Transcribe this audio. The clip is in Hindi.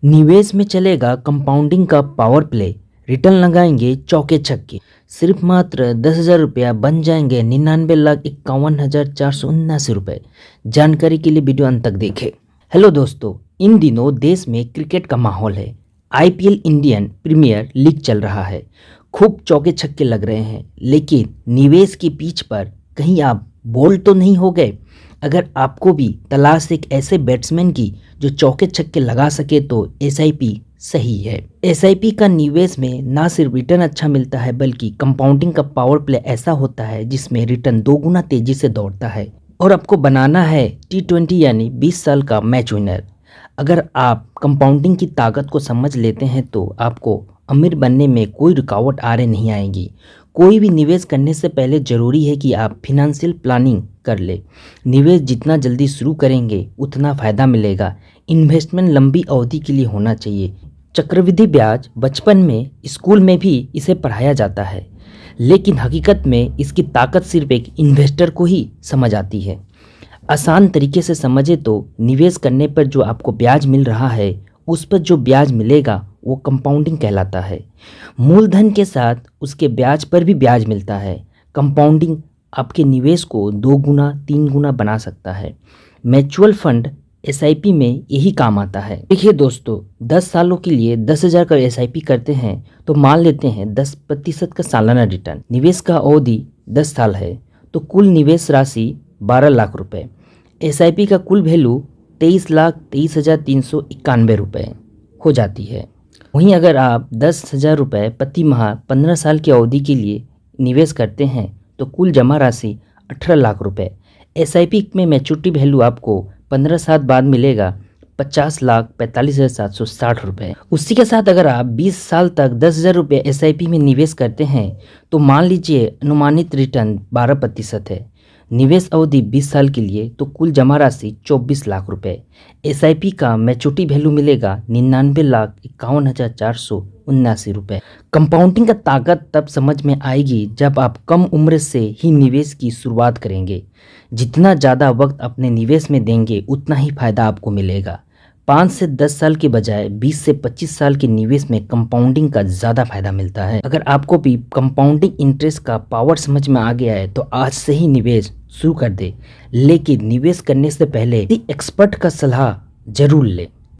निवेश में चलेगा कंपाउंडिंग का पावर प्ले। रिटर्न लगाएंगे चौके छक्के। सिर्फ मात्र 10,000 रुपया बन जाएंगे 99,51,479 रुपये। जानकारी के लिए वीडियो अंत तक देखें। हेलो दोस्तों, इन दिनों देश में क्रिकेट का माहौल है। आईपीएल इंडियन प्रीमियर लीग चल रहा है। खूब चौके छक्के लग रहे हैं, लेकिन निवेश की पिच पर कहीं आप बोल्ड तो नहीं हो गए? अगर आपको भी तलाश एक ऐसे बैट्समैन की जो चौके छक्के लगा सके तो एसआईपी सही है। एसआईपी का निवेश में ना सिर्फ रिटर्न अच्छा मिलता है, बल्कि कंपाउंडिंग का पावर प्ले ऐसा होता है जिसमें रिटर्न 2 गुना तेजी से दौड़ता है और आपको बनाना है T20 यानी 20 साल का मैच विनर। अगर आप कंपाउंडिंग की ताकत को समझ लेते हैं तो आपको अमीर बनने में कोई रुकावट आड़े नहीं आएगी। कोई भी निवेश करने से पहले ज़रूरी है कि आप फिनंशियल प्लानिंग कर ले। निवेश जितना जल्दी शुरू करेंगे उतना फ़ायदा मिलेगा। इन्वेस्टमेंट लंबी अवधि के लिए होना चाहिए। चक्रवृद्धि ब्याज बचपन में स्कूल में भी इसे पढ़ाया जाता है, लेकिन हकीकत में इसकी ताकत सिर्फ एक इन्वेस्टर को ही समझ आती है। आसान तरीके से समझे तो निवेश करने पर जो आपको ब्याज मिल रहा है, उस पर जो ब्याज मिलेगा वो कंपाउंडिंग कहलाता है। मूलधन के साथ उसके ब्याज पर भी ब्याज मिलता है। कंपाउंडिंग आपके निवेश को 2 गुना 3 गुना बना सकता है। म्यूचुअल फंड एसआईपी में यही काम आता है। देखिए दोस्तों, 10 सालों के लिए 10,000 का एसआईपी करते हैं तो मान लेते हैं 10% का सालाना रिटर्न। निवेश का अवधि 10 साल है तो कुल निवेश राशि 12 लाख रुपए। एसआईपी का कुल वैल्यू 23,23,391 रुपये हो जाती है। वहीं अगर आप 10,000 रुपये प्रति माह 15 साल की अवधि के लिए निवेश करते हैं तो कुल जमा राशि 18 लाख रुपए। एसआईपी में मैच्योरिटी वैल्यू आपको 15 साल बाद मिलेगा 50,45,760 रुपये। उसी के साथ अगर आप 20 साल तक 10,000 रुपये एसआईपी में निवेश करते हैं तो मान लीजिए अनुमानित रिटर्न 12% है। निवेश अवधि 20 साल के लिए तो कुल जमा राशि 24 लाख रुपए। एसआईपी का मैच्योरिटी वैल्यू मिलेगा 99,51,479 रुपये। कंपाउंडिंग का ताकत तब समझ में आएगी जब आप कम उम्र से ही निवेश की शुरुआत करेंगे। जितना ज़्यादा वक्त अपने निवेश में देंगे उतना ही फायदा आपको मिलेगा। 5 से 10 साल के बजाय 20 से 25 साल के निवेश में कंपाउंडिंग का ज़्यादा फायदा मिलता है। अगर आपको भी कंपाउंडिंग इंटरेस्ट का पावर समझ में आ गया है तो आज से ही निवेश शुरू कर दे, लेकिन निवेश करने से पहले एक्सपर्ट का सलाह जरूर ले।